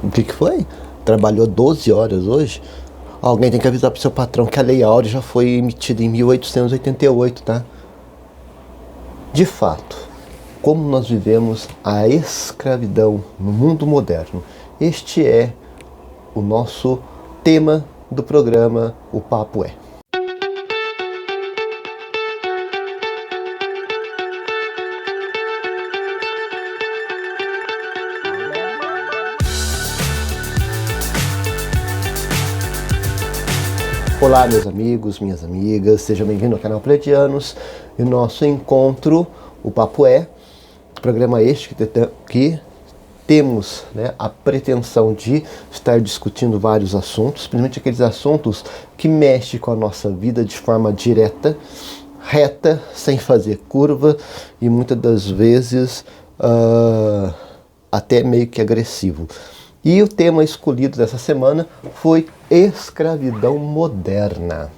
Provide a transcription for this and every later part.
O que foi? Trabalhou 12 horas hoje? Alguém tem que avisar pro seu patrão que a Lei Áurea já foi emitida em 1888, tá? De fato, como nós vivemos a escravidão no mundo moderno? Este é o nosso tema do programa O Papo É. Olá, meus amigos, minhas amigas, sejam bem-vindos ao canal Pleiadianos e nosso encontro, o Papo É, programa este que temos, né, a pretensão de estar discutindo vários assuntos, principalmente aqueles assuntos que mexem com a nossa vida de forma direta, reta, sem fazer curva e muitas das vezes até meio que agressivo. E o tema escolhido dessa semana foi escravidão moderna.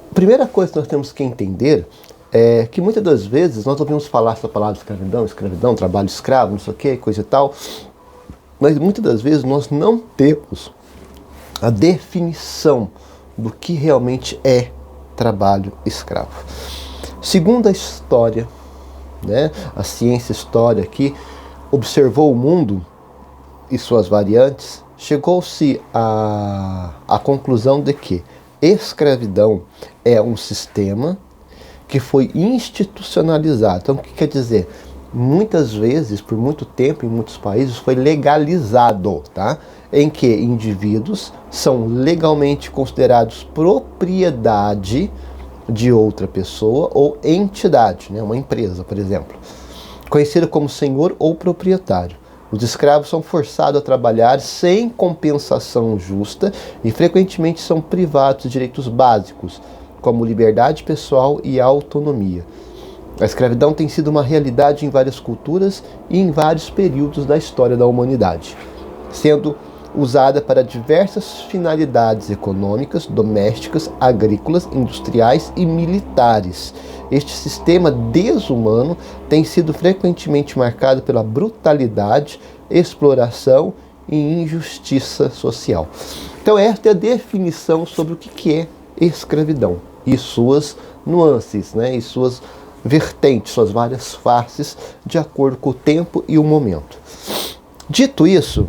A primeira coisa que nós temos que entender é que muitas das vezes nós ouvimos falar essa palavra escravidão, trabalho escravo, não sei o que, coisa e tal, mas muitas das vezes nós não temos a definição do que realmente é trabalho escravo. Segundo a história, né, a ciência história que observou o mundo e suas variantes, chegou-se à conclusão de que escravidão é um sistema que foi institucionalizado. Então, o que quer dizer? Muitas vezes, por muito tempo, em muitos países, foi legalizado, tá? Em que indivíduos são legalmente considerados propriedade de outra pessoa ou entidade, né? Uma empresa, por exemplo, conhecida como senhor ou proprietário. Os escravos são forçados a trabalhar sem compensação justa e frequentemente são privados de direitos básicos, como liberdade pessoal e autonomia. A escravidão tem sido uma realidade em várias culturas e em vários períodos da história da humanidade, sendo usada para diversas finalidades econômicas, domésticas, agrícolas, industriais e militares. Este sistema desumano tem sido frequentemente marcado pela brutalidade, exploração e injustiça social. Então esta é a definição sobre o que é escravidão e suas nuances, né, e suas vertentes, suas várias faces, de acordo com o tempo e o momento. Dito isso,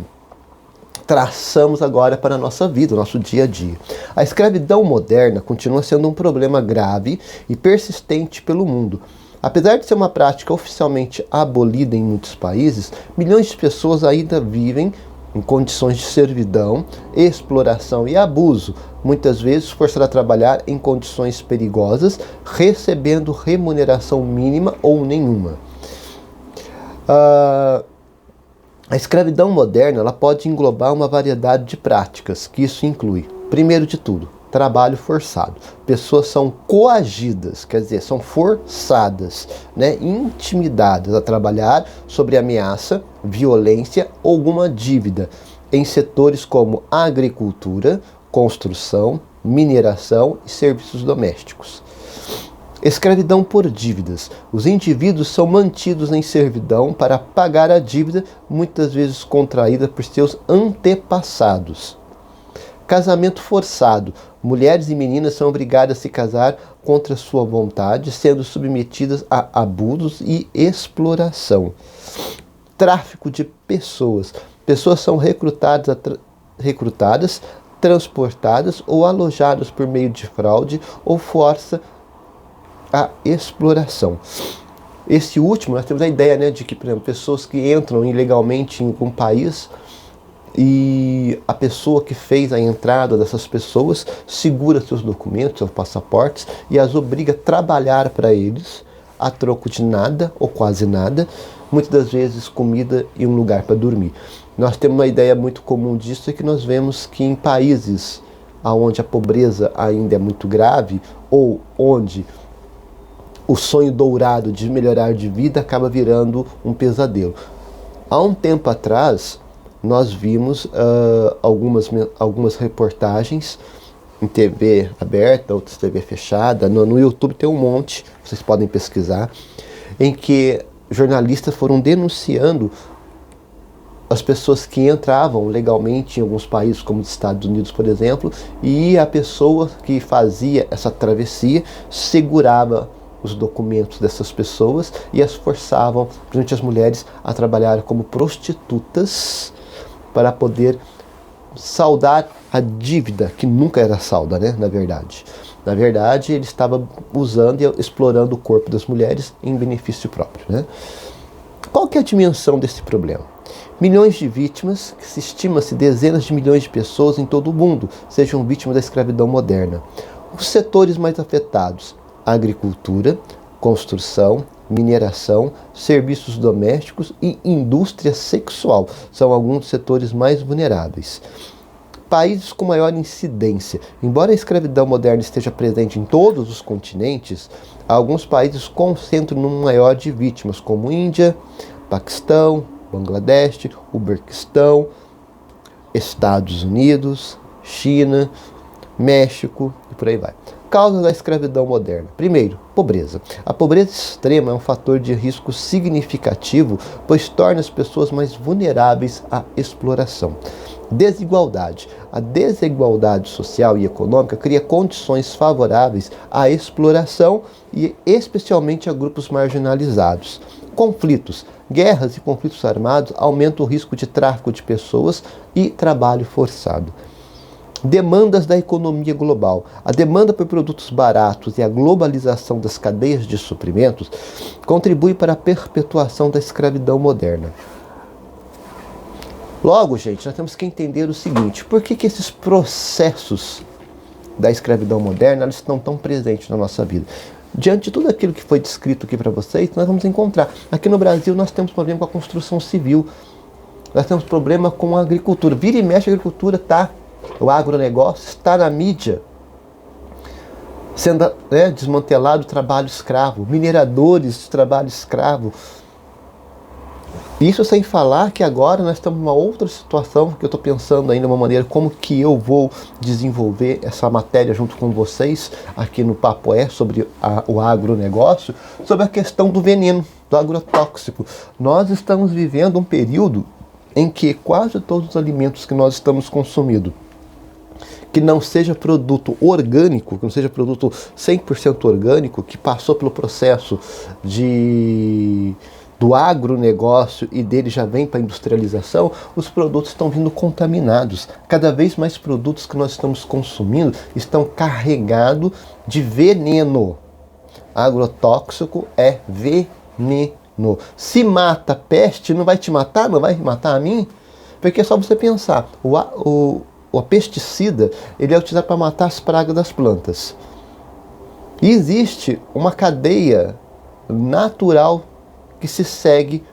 traçamos agora para a nossa vida, o nosso dia a dia. A escravidão moderna continua sendo um problema grave e persistente pelo mundo. Apesar de ser uma prática oficialmente abolida em muitos países, milhões de pessoas ainda vivem em condições de servidão, exploração e abuso, muitas vezes forçadas a trabalhar em condições perigosas, recebendo remuneração mínima ou nenhuma. A escravidão moderna ela pode englobar uma variedade de práticas, que isso inclui, primeiro de tudo, trabalho forçado. Pessoas são coagidas, quer dizer, são forçadas, né, intimidadas a trabalhar sob ameaça, violência ou alguma dívida em setores como agricultura, construção, mineração e serviços domésticos. Escravidão por dívidas. Os indivíduos são mantidos em servidão para pagar a dívida, muitas vezes contraída por seus antepassados. Casamento forçado. Mulheres e meninas são obrigadas a se casar contra sua vontade, sendo submetidas a abusos e exploração. Tráfico de pessoas. Pessoas são recrutadas, transportadas ou alojadas por meio de fraude ou força a exploração. Esse último, nós temos a ideia, né, de que, por exemplo, pessoas que entram ilegalmente em algum país e a pessoa que fez a entrada dessas pessoas segura seus documentos, seus passaportes e as obriga a trabalhar para eles a troco de nada ou quase nada, muitas das vezes comida e um lugar para dormir. Nós temos uma ideia muito comum disso, é que nós vemos que em países onde a pobreza ainda é muito grave ou onde o sonho dourado de melhorar de vida acaba virando um pesadelo. Há um tempo atrás, nós vimos algumas reportagens em TV aberta, outras TV fechada. No YouTube tem um monte, vocês podem pesquisar, em que jornalistas foram denunciando as pessoas que entravam legalmente em alguns países, como os Estados Unidos, por exemplo, e a pessoa que fazia essa travessia segurava os documentos dessas pessoas e as forçavam, principalmente as mulheres, a trabalhar como prostitutas para poder saldar a dívida, que nunca era salda, né, na verdade. Na verdade, ele estava usando e explorando o corpo das mulheres em benefício próprio, né? Qual que é a dimensão desse problema? Milhões de vítimas, que se estima-se dezenas de milhões de pessoas em todo o mundo sejam vítimas da escravidão moderna. Os setores mais afetados: agricultura, construção, mineração, serviços domésticos e indústria sexual são alguns dos setores mais vulneráveis. Países com maior incidência. Embora a escravidão moderna esteja presente em todos os continentes, alguns países concentram um número maior de vítimas, como Índia, Paquistão, Bangladesh, Uzbequistão, Estados Unidos, China, México e por aí vai. Causas da escravidão moderna. Primeiro, pobreza. A pobreza extrema é um fator de risco significativo, pois torna as pessoas mais vulneráveis à exploração. Desigualdade. A desigualdade social e econômica cria condições favoráveis à exploração e especialmente a grupos marginalizados. Conflitos. Guerras e conflitos armados aumentam o risco de tráfico de pessoas e trabalho forçado. Demandas da economia global. A demanda por produtos baratos e a globalização das cadeias de suprimentos contribui para a perpetuação da escravidão moderna. Logo, gente, nós temos que entender o seguinte: por que esses processos da escravidão moderna eles estão tão presentes na nossa vida? Diante de tudo aquilo que foi descrito aqui para vocês, nós vamos encontrar. Aqui no Brasil nós temos problema com a construção civil, nós temos problema com a agricultura. Vira e mexe a agricultura, tá? O agronegócio está na mídia, sendo desmantelado o trabalho escravo, mineradores de trabalho escravo. Isso sem falar que agora nós estamos numa outra situação, que eu estou pensando ainda uma maneira como que eu vou desenvolver essa matéria junto com vocês aqui no Papo sobre o agronegócio, sobre a questão do veneno, do agrotóxico. Nós estamos vivendo um período em que quase todos os alimentos que nós estamos consumindo, que não seja produto orgânico, que não seja produto 100% orgânico, que passou pelo processo do agronegócio e dele já vem para a industrialização, os produtos estão vindo contaminados. Cada vez mais produtos que nós estamos consumindo estão carregados de veneno. Agrotóxico é veneno. Se mata peste, não vai te matar? Não vai matar a mim? Porque é só você pensar, o pesticida ele é utilizado para matar as pragas das plantas. E existe uma cadeia natural que se segue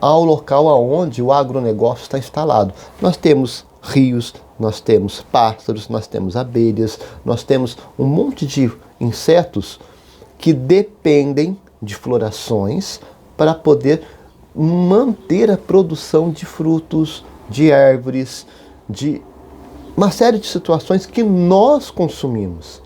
ao local aonde o agronegócio está instalado. Nós temos rios, nós temos pássaros, nós temos abelhas, nós temos um monte de insetos que dependem de florações para poder manter a produção de frutos, de árvores, de uma série de situações que nós consumimos.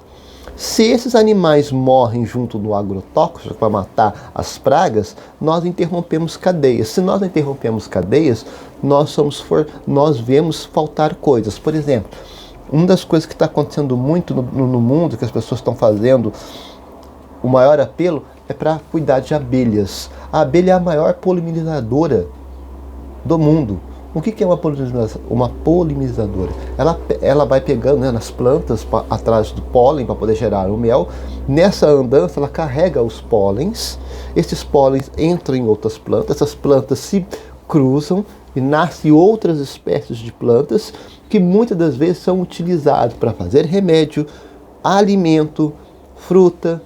Se esses animais morrem junto do agrotóxico para matar as pragas, nós interrompemos cadeias. Se nós interrompemos cadeias, nós vemos faltar coisas. Por exemplo, uma das coisas que está acontecendo muito no mundo, que as pessoas estão fazendo, o maior apelo é para cuidar de abelhas. A abelha é a maior polinizadora do mundo. O que é uma polinizadora? Uma polinizadora. Ela vai pegando nas plantas atrás do pólen para poder gerar o mel. Nessa andança ela carrega os pólens. Esses pólens entram em outras plantas. Essas plantas se cruzam e nascem outras espécies de plantas que muitas das vezes são utilizadas para fazer remédio, alimento, fruta.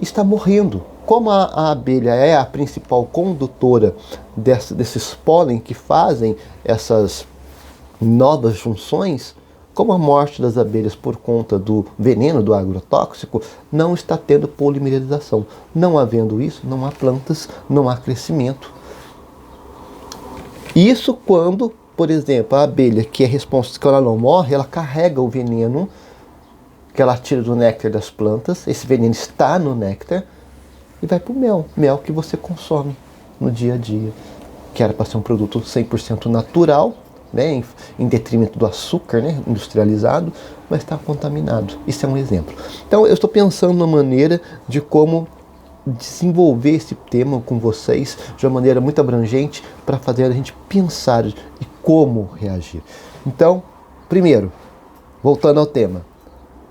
Está morrendo. Como a abelha é a principal condutora desses pólen que fazem essas novas junções, como a morte das abelhas por conta do veneno do agrotóxico, não está tendo polimerização. Não havendo isso, não há plantas, não há crescimento. Isso quando, por exemplo, a abelha que é responsável, quando ela não morre, ela carrega o veneno que ela tira do néctar das plantas. Esse veneno está no néctar. e vai para o mel. Mel que você consome no dia a dia, que era para ser um produto 100% natural, né, em detrimento do açúcar, né, industrializado, mas está contaminado. Isso é um exemplo. Então eu estou pensando na maneira de como desenvolver esse tema com vocês de uma maneira muito abrangente para fazer a gente pensar e como reagir. Então, primeiro, voltando ao tema,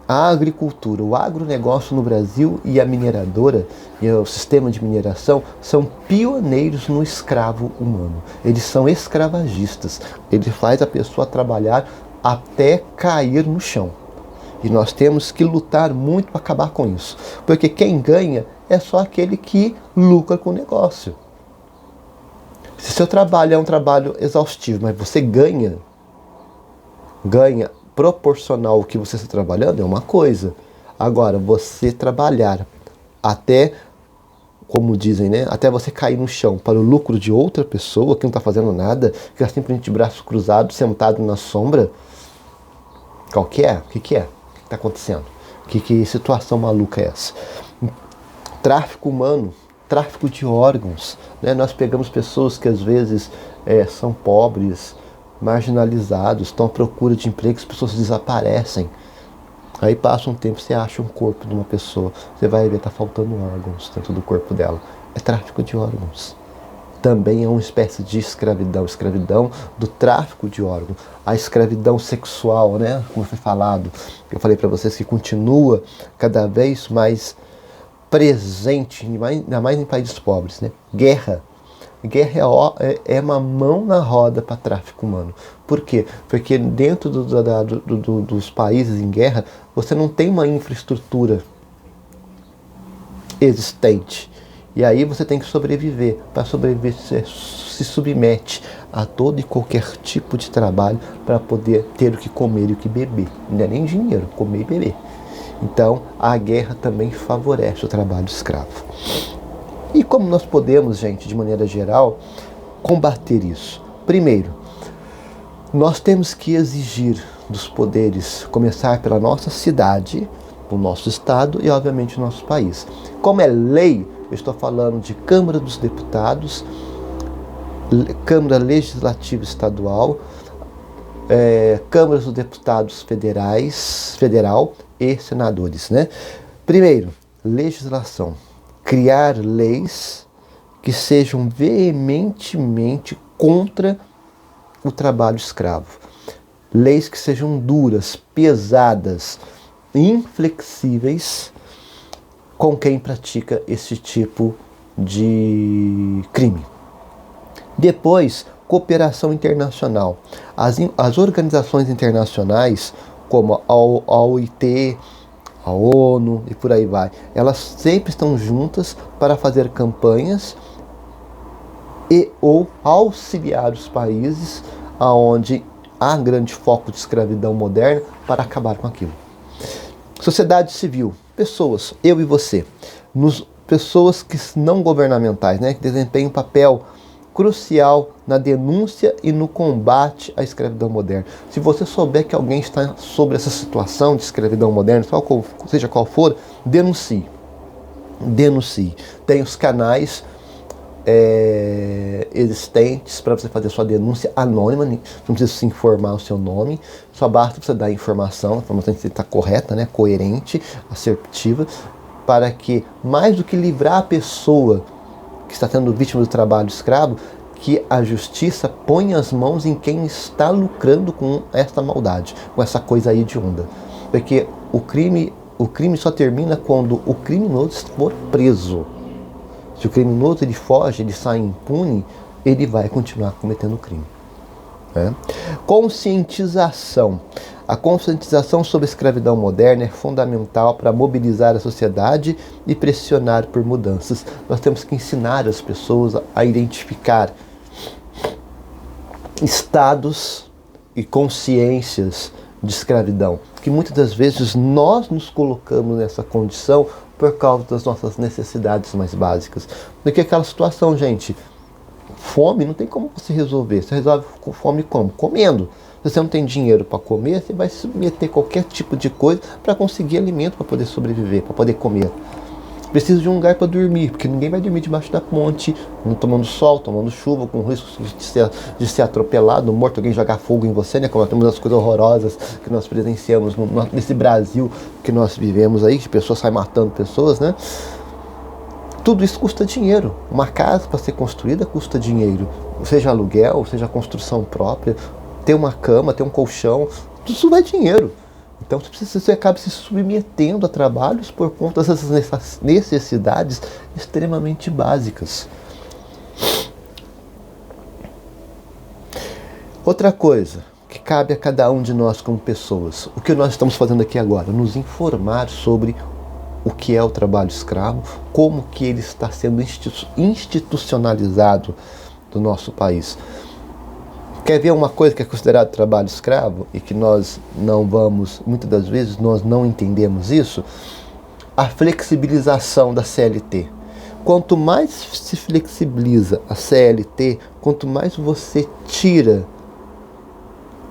a agricultura, o agronegócio no Brasil e a mineradora e o sistema de mineração são pioneiros no escravo humano. Eles são escravagistas. Ele faz a pessoa trabalhar até cair no chão. E nós temos que lutar muito para acabar com isso. Porque quem ganha é só aquele que lucra com o negócio. Se seu trabalho é um trabalho exaustivo, mas você ganha proporcional ao que você está trabalhando, é uma coisa. Agora, você trabalhar até, como dizem, né, até você cair no chão para o lucro de outra pessoa que não está fazendo nada, que está simplesmente de braços cruzados, sentado na sombra, qual que é? O que é? O que está acontecendo? Que situação maluca é essa? Tráfico humano, tráfico de órgãos, né? Nós pegamos pessoas que às vezes são pobres, marginalizados, estão à procura de emprego, as pessoas desaparecem. Aí passa um tempo, você acha um corpo de uma pessoa, você vai ver, está faltando órgãos dentro do corpo dela. É tráfico de órgãos. Também é uma espécie de escravidão, escravidão do tráfico de órgãos. A escravidão sexual, né, como foi falado, eu falei para vocês que continua cada vez mais presente, ainda mais em países pobres, né? Guerra é uma mão na roda para tráfico humano. Por quê? Porque dentro dos países em guerra, você não tem uma infraestrutura existente. E aí você tem que sobreviver. Para sobreviver, você se submete a todo e qualquer tipo de trabalho para poder ter o que comer e o que beber. Não é nem dinheiro, comer e beber. Então, a guerra também favorece o trabalho escravo. E como nós podemos, gente, de maneira geral, combater isso? Primeiro, nós temos que exigir dos poderes, começar pela nossa cidade, o nosso estado e, obviamente, o nosso país. Como é lei, eu estou falando de Câmara dos Deputados, Câmara Legislativa Estadual, Câmaras dos Deputados Federal e senadores, né? Primeiro, legislação. Criar leis que sejam veementemente contra o trabalho escravo. Leis que sejam duras, pesadas, inflexíveis com quem pratica esse tipo de crime. Depois, cooperação internacional. As organizações internacionais, como a OIT, a ONU e por aí vai, elas sempre estão juntas para fazer campanhas e ou auxiliar os países onde há grande foco de escravidão moderna para acabar com aquilo. Sociedade civil, pessoas, eu e você, pessoas que não governamentais, né, que desempenham um papel crucial na denúncia e no combate à escravidão moderna. Se você souber que alguém está sobre essa situação de escravidão moderna, seja qual for, denuncie. Denuncie. Tem os canais existentes para você fazer sua denúncia anônima, não precisa se informar o seu nome, só basta você dar a informação tem que estar correta, né, coerente, assertiva, para que, mais do que livrar a pessoa que está sendo vítima do trabalho escravo, que a justiça ponha as mãos em quem está lucrando com esta maldade, com essa coisa aí de onda. Porque o crime só termina quando o criminoso for preso. Se o criminoso ele foge, ele sai impune, ele vai continuar cometendo crime. Conscientização. A conscientização sobre a escravidão moderna é fundamental para mobilizar a sociedade e pressionar por mudanças. Nós temos que ensinar as pessoas a identificar estados e consciências de escravidão, que muitas das vezes nós nos colocamos nessa condição por causa das nossas necessidades mais básicas. Porque aquela situação, gente, fome não tem como você resolver. Você resolve com fome como? Comendo. Se você não tem dinheiro para comer, você vai submeter qualquer tipo de coisa para conseguir alimento para poder sobreviver, para poder comer. Precisa de um lugar para dormir, porque ninguém vai dormir debaixo da ponte, tomando sol, tomando chuva, com risco de ser atropelado, morto, alguém jogar fogo em você, né? Como temos as coisas horrorosas que nós presenciamos nesse Brasil que nós vivemos aí, que pessoas saem matando pessoas, né? Tudo isso custa dinheiro. Uma casa para ser construída custa dinheiro. Seja aluguel, seja construção própria, ter uma cama, ter um colchão, tudo isso vai dinheiro. Então você acaba se submetendo a trabalhos por conta dessas necessidades extremamente básicas. Outra coisa que cabe a cada um de nós como pessoas, o que nós estamos fazendo aqui agora, nos informar sobre o que é o trabalho escravo, como que ele está sendo institucionalizado no nosso país. Quer ver uma coisa que é considerado trabalho escravo e que nós não vamos, muitas das vezes nós não entendemos isso? A flexibilização da CLT. Quanto mais se flexibiliza a CLT, quanto mais você tira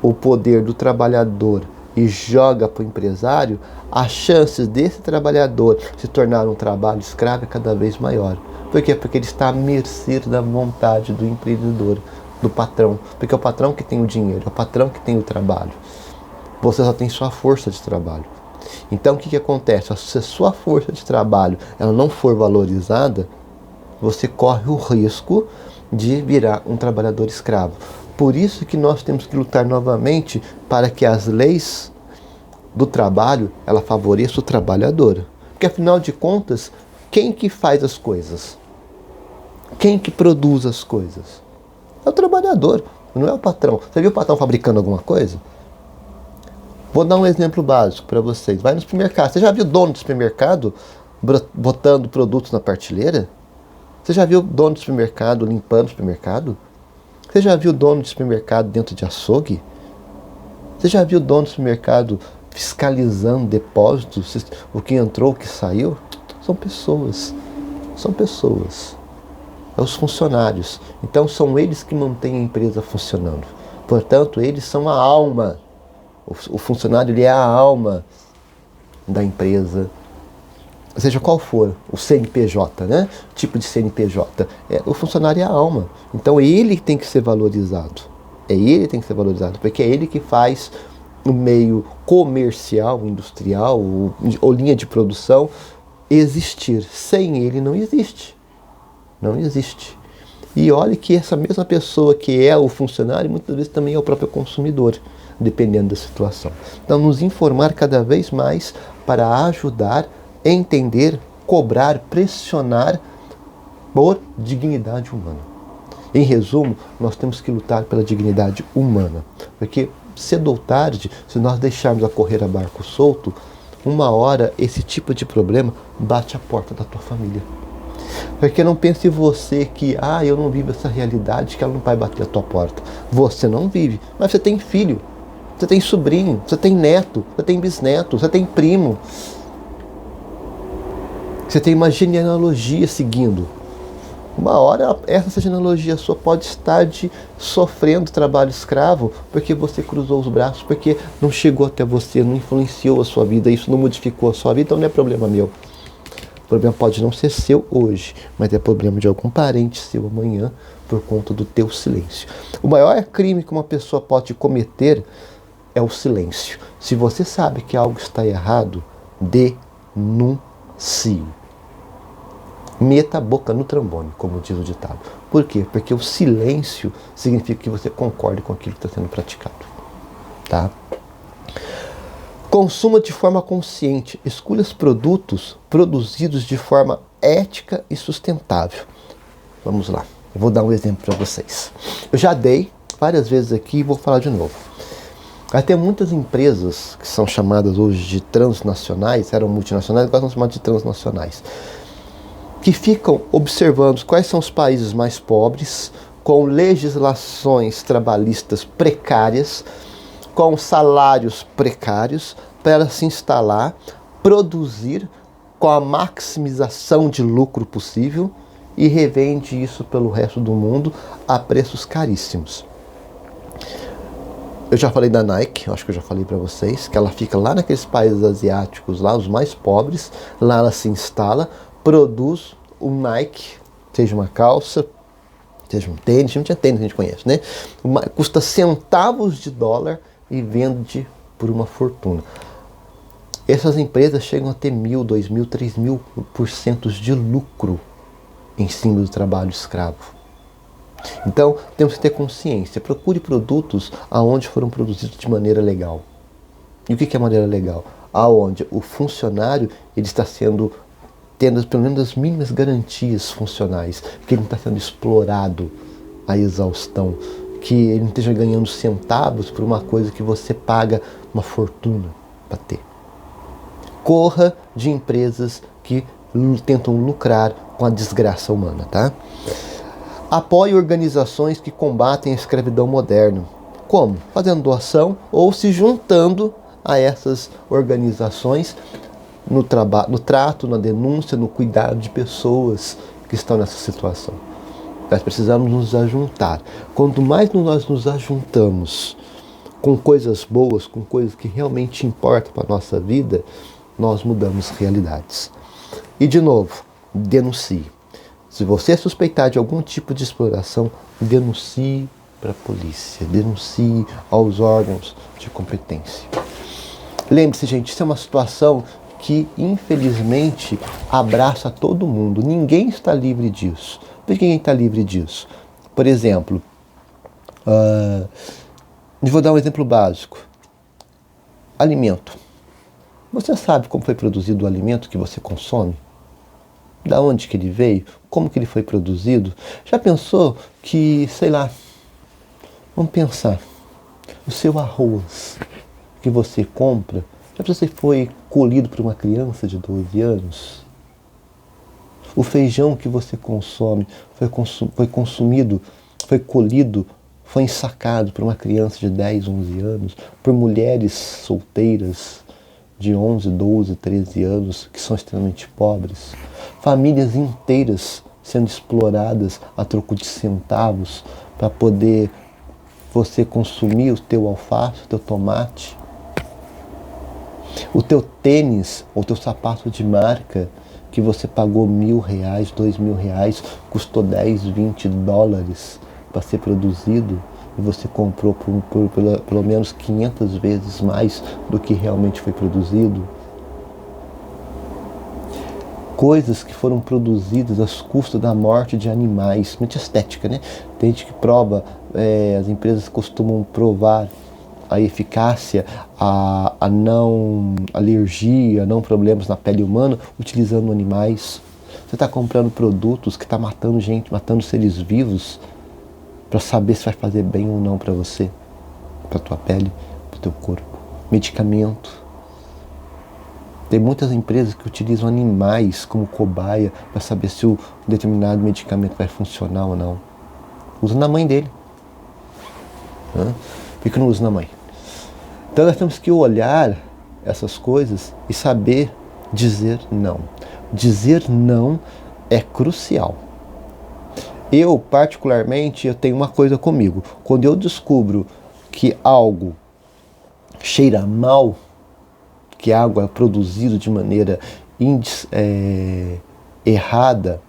o poder do trabalhador e joga para o empresário, as chances desse trabalhador se tornar um trabalho escravo é cada vez maior. Por quê? Porque ele está à mercê da vontade do empreendedor, do patrão. Porque é o patrão que tem o dinheiro, é o patrão que tem o trabalho. Você só tem sua força de trabalho. Então o que acontece? Se a sua força de trabalho ela não for valorizada, você corre o risco de virar um trabalhador escravo. Por isso que nós temos que lutar novamente para que as leis do trabalho ela favoreçam o trabalhador. Porque afinal de contas, quem que faz as coisas? Quem que produz as coisas? É o trabalhador, não é o patrão. Você viu o patrão fabricando alguma coisa? Vou dar um exemplo básico para vocês. Vai no supermercado. Você já viu dono de supermercado botando produtos na prateleira? Você já viu dono de supermercado limpando o supermercado? Você já viu dono de supermercado dentro de açougue? Você já viu dono de supermercado fiscalizando depósitos, o que entrou, o que saiu? São pessoas. São pessoas. É os funcionários. Então são eles que mantêm a empresa funcionando. Portanto, eles são a alma. O funcionário ele é a alma da empresa. Seja qual for o CNPJ, né? Tipo de CNPJ. O funcionário é a alma. Então ele tem que ser valorizado. Ele tem que ser valorizado. Porque é ele que faz o meio comercial, industrial ou linha de produção existir. Sem ele não existe. Não existe. E olhe que essa mesma pessoa que é o funcionário, muitas vezes também é o próprio consumidor, dependendo da situação. Então, nos informar cada vez mais para ajudar, entender, cobrar, pressionar por dignidade humana. Em resumo, nós temos que lutar pela dignidade humana. Porque, cedo ou tarde, se nós deixarmos a correr a barco solto, uma hora esse tipo de problema bate a porta da tua família. Porque não pense você que, eu não vivo essa realidade, que ela não vai bater a tua porta. Você não vive, mas você tem filho, você tem sobrinho, você tem neto, você tem bisneto, você tem primo. Você tem uma genealogia seguindo. Uma hora essa genealogia sua pode estar sofrendo trabalho escravo porque você cruzou os braços, porque não chegou até você, não influenciou a sua vida, isso não modificou a sua vida, então não é problema meu. O problema pode não ser seu hoje, mas é problema de algum parente seu amanhã por conta do teu silêncio. O maior crime que uma pessoa pode cometer é o silêncio. Se você sabe que algo está errado, denuncie. Meta a boca no trombone, como diz o ditado. Por quê? Porque o silêncio significa que você concorde com aquilo que está sendo praticado. Tá? Consuma de forma consciente. Escolha os produtos produzidos de forma ética e sustentável. Vamos lá. Eu vou dar um exemplo para vocês. Eu já dei várias vezes aqui e vou falar de novo. Vai ter muitas empresas que são chamadas hoje de transnacionais, eram multinacionais, agora são chamadas de transnacionais, que ficam observando quais são os países mais pobres, com legislações trabalhistas precárias, com salários precários, para ela se instalar, produzir com a maximização de lucro possível e revende isso pelo resto do mundo a preços caríssimos. Eu já falei da Nike, acho que eu já falei para vocês, que ela fica lá naqueles países asiáticos, lá os mais pobres, lá ela se instala, produz um Nike, seja uma calça, seja um tênis, não tinha tênis que a gente conhece, né? Custa centavos de dólar e vende por uma fortuna. Essas empresas chegam a ter 1.000, 2.000, 3.000% de lucro em cima do trabalho escravo. Então, temos que ter consciência. Procure produtos aonde foram produzidos de maneira legal. E o que é maneira legal? Aonde o funcionário ele está tendo pelo menos as mínimas garantias funcionais, que ele não está sendo explorado à exaustão, que ele não esteja ganhando centavos por uma coisa que você paga uma fortuna para ter. Corra de empresas que tentam lucrar com a desgraça humana, tá? Apoie organizações que combatem a escravidão moderna. Como? Fazendo doação ou se juntando a essas organizações no trato, na denúncia, no cuidado de pessoas que estão nessa situação. Nós precisamos nos ajuntar. Quanto mais nós nos ajuntamos com coisas boas, com coisas que realmente importam para a nossa vida, nós mudamos realidades. E de novo, denuncie. Se você suspeitar de algum tipo de exploração, denuncie para a polícia, denuncie aos órgãos de competência. Lembre-se, gente, isso é uma situação que, infelizmente, abraça todo mundo. Ninguém está livre disso. Por que ninguém está livre disso? Por exemplo, eu vou dar um exemplo básico. Alimento. Você sabe como foi produzido o alimento que você consome? Da onde que ele veio? Como que ele foi produzido? Já pensou que, sei lá, vamos pensar, o seu arroz que você compra, já pensou se foi colhido por uma criança de 12 anos? O feijão que você consome foi consumido, foi colhido, foi ensacado por uma criança de 10, 11 anos, por mulheres solteiras de 11, 12, 13 anos, que são extremamente pobres. Famílias inteiras sendo exploradas a troco de centavos para poder você consumir o teu alface, o teu tomate. O teu tênis ou teu sapato de marca que você pagou R$1.000, R$2.000, custou 10, 20 dólares para ser produzido e você comprou por pelo menos 500 vezes mais do que realmente foi produzido. Coisas que foram produzidas às custas da morte de animais, muito estética, né? Tem gente que prova, as empresas costumam provar a eficácia, a não alergia, a não problemas na pele humana, utilizando animais. Você está comprando produtos que está matando gente, matando seres vivos, para saber se vai fazer bem ou não para você, para tua pele, para o teu corpo. Medicamento. Tem muitas empresas que utilizam animais como cobaia para saber se um determinado medicamento vai funcionar ou não. Usa na mãe dele. Por que não usa na mãe? Então nós temos que olhar essas coisas e saber dizer não. Dizer não é crucial. Eu, particularmente, eu tenho uma coisa comigo. Quando eu descubro que algo cheira mal, que algo é produzido de maneira errada,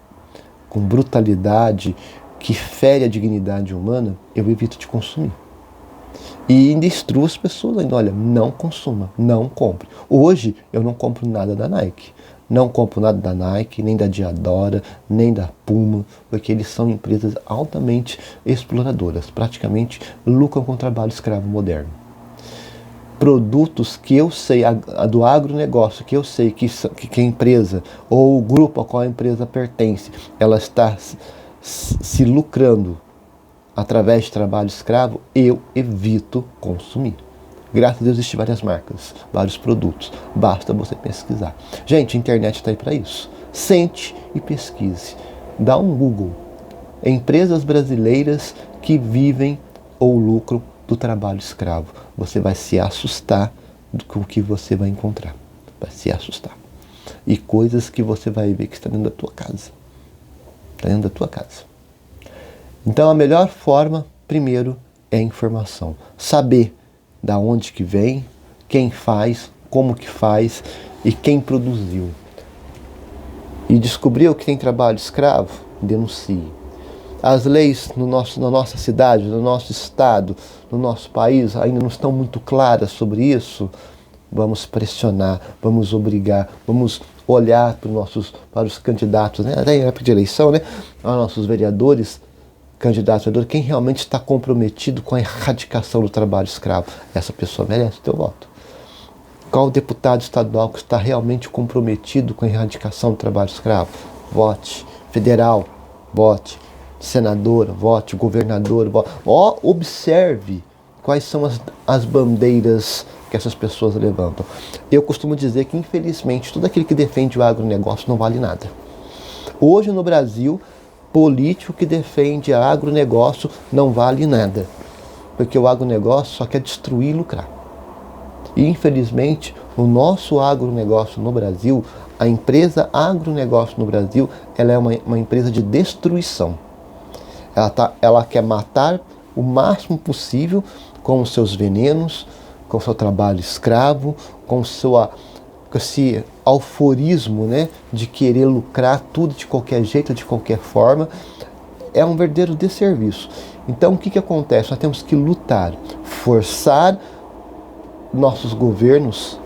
com brutalidade, que fere a dignidade humana, eu evito de consumir. E ainda instruo as pessoas ainda, olha, não consuma, não compre. Hoje eu não compro nada da Nike. Não compro nada da Nike, nem da Diadora, nem da Puma, porque eles são empresas altamente exploradoras, praticamente lucram com o trabalho escravo moderno. Produtos que eu sei, a do agronegócio, que eu sei que a empresa ou o grupo a qual a empresa pertence, ela está se lucrando através de trabalho escravo, eu evito consumir. Graças a Deus existem várias marcas, vários produtos. Basta você pesquisar. Gente, a internet está aí para isso. Sente e pesquise. Dá um Google. Empresas brasileiras que vivem ou lucram do trabalho escravo. Você vai se assustar com o que você vai encontrar. Vai se assustar. E coisas que você vai ver que está dentro da tua casa. Está dentro da tua casa. Então a melhor forma, primeiro, é a informação. Saber da onde que vem, quem faz, como que faz e quem produziu. e descobriu que tem trabalho escravo, denuncie. As leis na nossa cidade, no nosso estado, no nosso país ainda não estão muito claras sobre isso. Vamos pressionar, vamos obrigar, vamos olhar para os candidatos, né? Até em época de eleição, né? Aos nossos vereadores, candidatos, vereadores, quem realmente está comprometido com a erradicação do trabalho escravo. Essa pessoa merece o teu voto. Qual deputado estadual que está realmente comprometido com a erradicação do trabalho escravo? Vote. Federal, vote. Senadora, vote. Governador, vote. Observe quais são as bandeiras que essas pessoas levantam. Eu costumo dizer que, infelizmente, todo aquele que defende o agronegócio não vale nada. Hoje no Brasil, político que defende o agronegócio não vale nada. Porque o agronegócio só quer destruir e lucrar. E, infelizmente, o nosso agronegócio no Brasil, a empresa agronegócio no Brasil, ela é uma empresa de destruição. Ela quer matar o máximo possível com os seus venenos, com o seu trabalho escravo, com esse alforismo, né, de querer lucrar tudo de qualquer jeito, de qualquer forma. É um verdadeiro desserviço. Então, o que acontece? Nós temos que lutar, forçar nossos governos,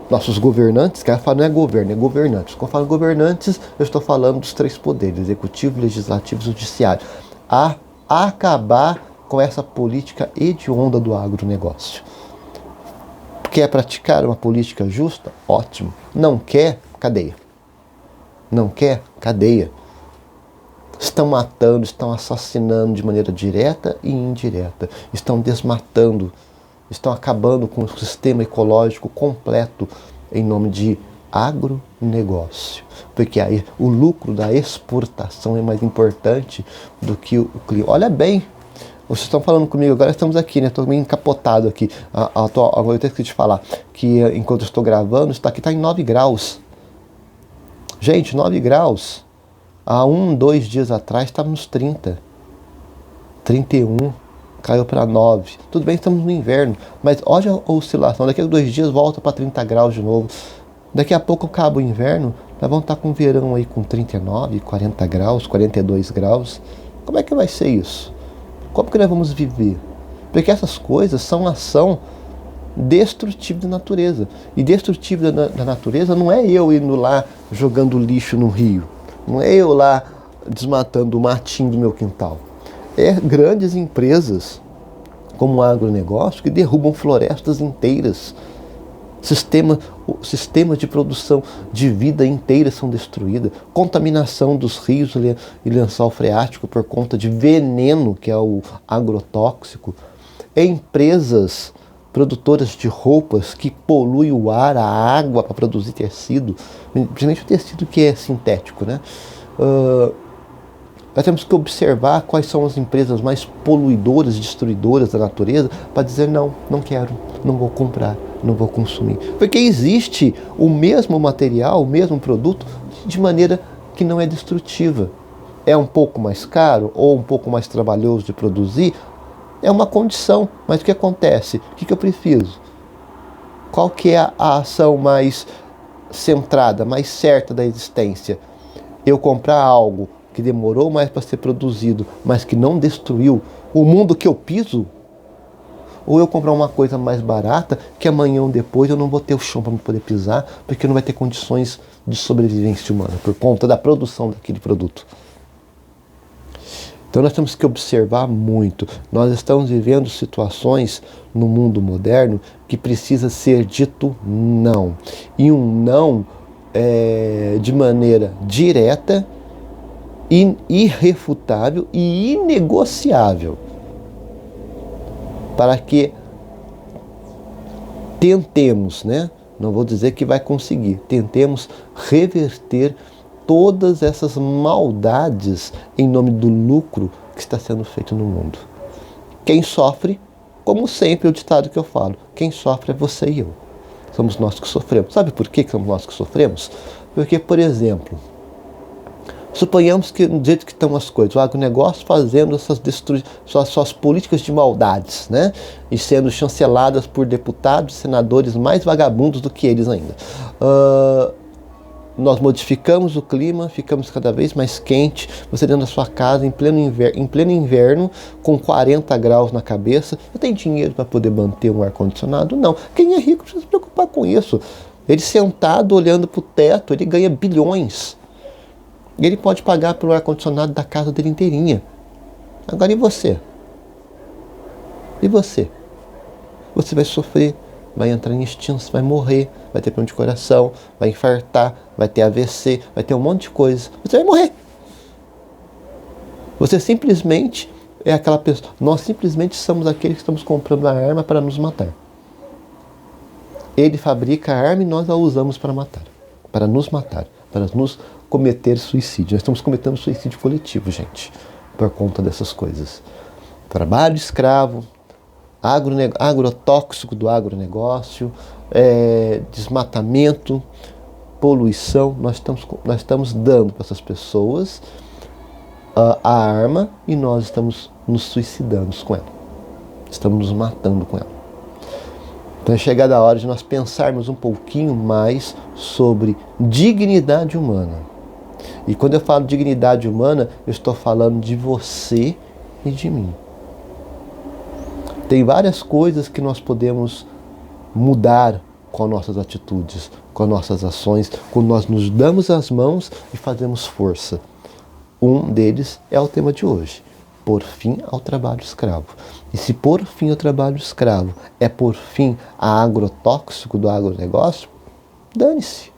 nossos governantes, que ela fala não é governo, é governantes. Quando eu falo governantes, eu estou falando dos três poderes, executivo, legislativo e judiciário, a acabar com essa política hedionda do agronegócio. Quer praticar uma política justa? Ótimo. Não quer? Cadeia. Não quer? Cadeia. Estão matando, estão assassinando de maneira direta e indireta. Estão desmatando, estão acabando com o sistema ecológico completo em nome de agronegócio. Porque aí o lucro da exportação é mais importante do que o clima. Olha bem, vocês estão falando comigo agora, estamos aqui, né? Estou meio encapotado aqui. Agora eu tenho que te falar que enquanto eu estou gravando, isso aqui está em 9 graus. Gente, 9 graus. Há 2 dias atrás estava nos 30. 31. Caiu para 9. Tudo bem, estamos no inverno, mas olha a oscilação. Daqui a 2 dias volta para 30 graus de novo. Daqui a pouco acaba o inverno, nós vamos estar com o verão aí com 39, 40 graus, 42 graus. Como é que vai ser isso? Como que nós vamos viver? Porque essas coisas são ação destrutiva da natureza. E destrutiva da natureza não é eu indo lá jogando lixo no rio. Não é eu lá desmatando o matinho do meu quintal. É grandes empresas, como o agronegócio, que derrubam florestas inteiras. Sistemas de produção de vida inteiras são destruídos. Contaminação dos rios e lençol freático por conta de veneno, que é o agrotóxico. Empresas produtoras de roupas que poluem o ar, a água para produzir tecido, principalmente o tecido que é sintético, né? Nós temos que observar quais são as empresas mais poluidoras e destruidoras da natureza para dizer não quero, não vou comprar, não vou consumir. Porque existe o mesmo material, o mesmo produto, de maneira que não é destrutiva. É um pouco mais caro ou um pouco mais trabalhoso de produzir, é uma condição. Mas o que acontece? O que eu preciso? Qual que é a ação mais centrada, mais certa da existência? Eu comprar algo que demorou mais para ser produzido, mas que não destruiu o mundo que eu piso? Ou eu comprar uma coisa mais barata, que amanhã ou depois eu não vou ter o chão para poder pisar, porque não vai ter condições de sobrevivência humana, por conta da produção daquele produto. Então nós temos que observar muito. Nós estamos vivendo situações no mundo moderno que precisa ser dito não. E um não de maneira direta, irrefutável e inegociável, para que tentemos, né? Não vou dizer que vai conseguir, tentemos reverter todas essas maldades em nome do lucro que está sendo feito no mundo. Quem sofre, como sempre o ditado que eu falo, quem sofre é você e eu. Somos nós que sofremos. Sabe por que somos nós que sofremos? Porque, por exemplo, suponhamos que, do jeito que estão as coisas, o agronegócio fazendo suas políticas de maldades, né? E sendo chanceladas por deputados e senadores mais vagabundos do que eles ainda. nós modificamos o clima, ficamos cada vez mais quente, você dentro da sua casa em pleno inverno, com 40 graus na cabeça, você tem dinheiro para poder manter um ar-condicionado? Não. Quem é rico precisa se preocupar com isso. Ele sentado olhando para o teto, ele ganha bilhões. E ele pode pagar pelo ar-condicionado da casa dele inteirinha. Agora e você? E você? Você vai sofrer, vai entrar em extinção, vai morrer, vai ter problema de coração, vai infartar, vai ter AVC, vai ter um monte de coisa. Você vai morrer. Você simplesmente é aquela pessoa. Nós simplesmente somos aqueles que estamos comprando a arma para nos matar. Ele fabrica a arma e nós a usamos para matar. Para nos matar. Para nos cometer suicídio. Nós estamos cometendo suicídio coletivo, gente. Por conta dessas coisas. Trabalho escravo. Agrotóxico do agronegócio, desmatamento, poluição. Nós estamos dando para essas pessoas a arma e nós estamos nos suicidando com ela. Estamos nos matando com ela. Então é chegada a hora de nós pensarmos um pouquinho mais sobre dignidade humana. E quando eu falo dignidade humana, eu estou falando de você e de mim. Tem várias coisas que nós podemos mudar com nossas atitudes, com nossas ações, quando nós nos damos as mãos e fazemos força. Um deles é o tema de hoje, pôr fim ao trabalho escravo. E se pôr fim ao trabalho escravo é pôr fim a agrotóxico do agronegócio, dane-se.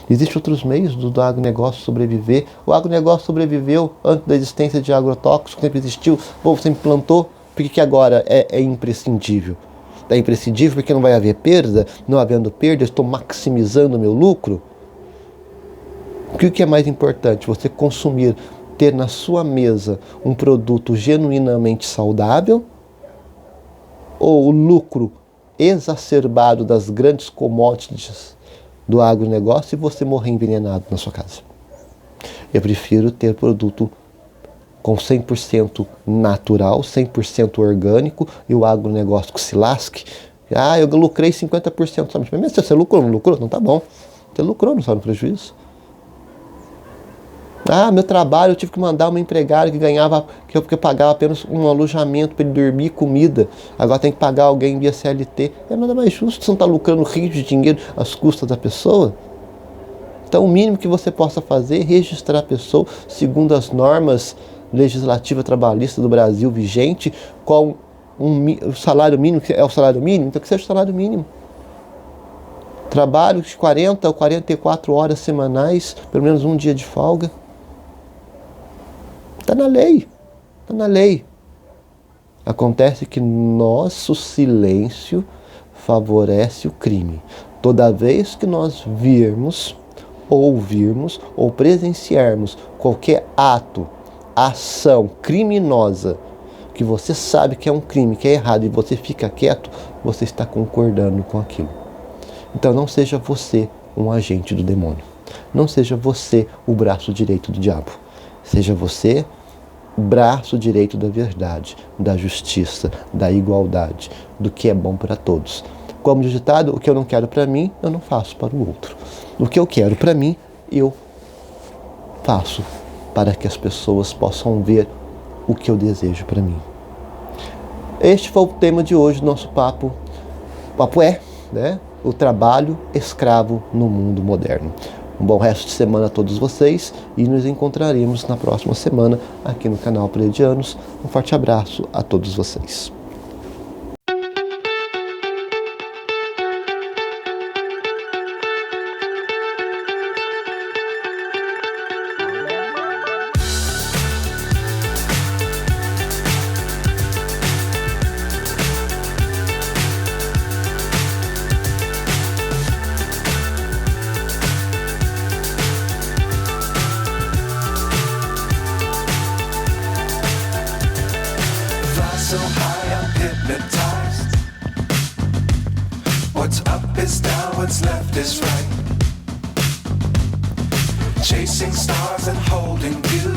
Existem outros meios do agronegócio sobreviver. O agronegócio sobreviveu antes da existência de agrotóxico, sempre existiu, o povo sempre plantou. Por que agora é imprescindível? É imprescindível porque não vai haver perda? Não havendo perda, eu estou maximizando o meu lucro? O que é mais importante? Você consumir, ter na sua mesa um produto genuinamente saudável? Ou o lucro exacerbado das grandes commodities do agronegócio e você morrer envenenado na sua casa? Eu prefiro ter produto com 100% natural, 100% orgânico, e o agronegócio que se lasque. Eu lucrei 50%. Mas você lucrou, não lucrou? Não tá bom. Você lucrou, não está no prejuízo. Meu trabalho, eu tive que mandar uma empregada que eu pagava apenas um alojamento para ele dormir e comida. Agora tem que pagar alguém via CLT. É nada mais justo, você não está lucrando rios de dinheiro às custas da pessoa. Então o mínimo que você possa fazer é registrar a pessoa segundo as normas legislativa trabalhista do Brasil vigente, com o salário mínimo, que é o salário mínimo, então que seja o salário mínimo. Trabalho de 40 ou 44 horas semanais, pelo menos um dia de folga. Está na lei. Está na lei. Acontece que nosso silêncio favorece o crime. Toda vez que nós virmos, ouvirmos ou presenciarmos qualquer ato, ação criminosa, que você sabe que é um crime, que é errado, e você fica quieto, você está concordando com aquilo. Então não seja você um agente do demônio. Não seja você o braço direito do diabo. Seja você o braço direito da verdade, da justiça, da igualdade, do que é bom para todos. Como diz o ditado, o que eu não quero para mim, eu não faço para o outro. O que eu quero para mim, eu faço para que as pessoas possam ver o que eu desejo para mim. Este foi o tema de hoje do nosso papo. O papo o trabalho escravo no mundo moderno. Um bom resto de semana a todos vocês e nos encontraremos na próxima semana aqui no canal Pleiadianos. Um forte abraço a todos vocês. So high I'm hypnotized. What's up is down, what's left is right. Chasing stars and holding you.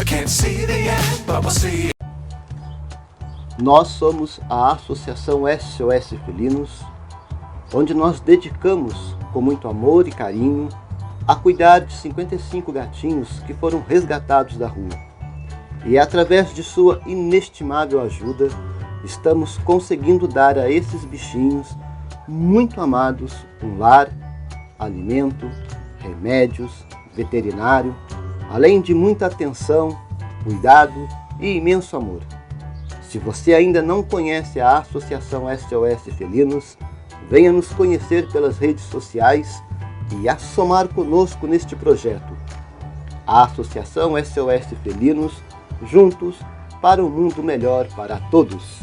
I can't see the end, but we'll see. Nós somos a Associação SOS Felinos, onde nós dedicamos com muito amor e carinho, a cuidar de 55 gatinhos que foram resgatados da rua. E através de sua inestimável ajuda, estamos conseguindo dar a esses bichinhos muito amados um lar, alimento, remédios, veterinário, além de muita atenção, cuidado e imenso amor. Se você ainda não conhece a Associação SOS Felinos, venha nos conhecer pelas redes sociais e assomar conosco neste projeto. A Associação SOS Felinos, juntos para um mundo melhor para todos.